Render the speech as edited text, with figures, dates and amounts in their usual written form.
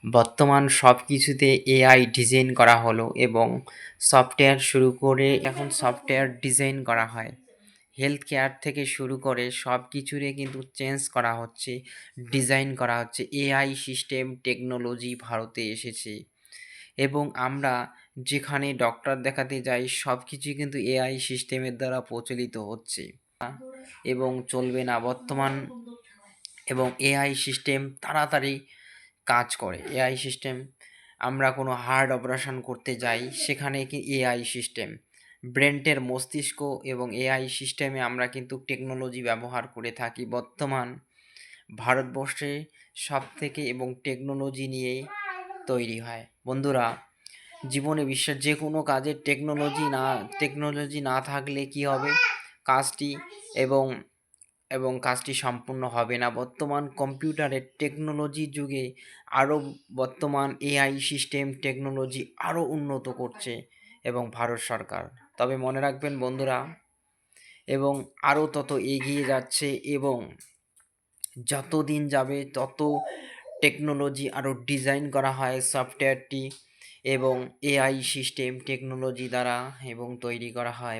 বর্তমান সব কিছুতে এআই ডিজাইন করা হলো এবং সফটওয়্যার শুরু করে এখন সফটওয়্যার ডিজাইন করা হয়। হেলথ কেয়ার থেকে শুরু করে সব কিছুরে কিন্তু চেঞ্জ করা হচ্ছে, ডিজাইন করা হচ্ছে। এআই সিস্টেম টেকনোলজি ভারতে এসেছে এবং আমরা যেখানে ডক্টর দেখাতে যাই সব কিছুই কিন্তু এআই সিস্টেমের দ্বারা প্রচলিত হচ্ছে এবং চলবে না বর্তমান। এবং এআই সিস্টেম তাড়াতাড়ি কাজ করে। এআই সিস্টেম আমরা কোনো হার্ট অপারেশন করতে যাই সেখানে কি এআই সিস্টেম ব্রেনটের মস্তিষ্ক এবং এআই সিস্টেমে আমরা কিন্তু টেকনোলজি ব্যবহার করে থাকি বর্তমান ভারতবর্ষে সব থেকে এবং টেকনোলজি নিয়ে তৈরি হয়। বন্ধুরা, জীবনে বিশ্বের যে কোনো কাজে টেকনোলজি না থাকলে কি হবে কাজটি এবং কাজটি সম্পূর্ণ হবে না। বর্তমান কম্পিউটারের টেকনোলজির যুগে আরও বর্তমান এআই সিস্টেম টেকনোলজি আরও উন্নত করছে এবং ভারত সরকার। তবে মনে রাখবেন বন্ধুরা, এবং আরও তত এগিয়ে যাচ্ছে এবং যত দিন যাবে তত টেকনোলজি আরও ডিজাইন করা হয় সফটওয়্যারটি এবং এআই সিস্টেম টেকনোলজি দ্বারা এবং তৈরি করা হয়।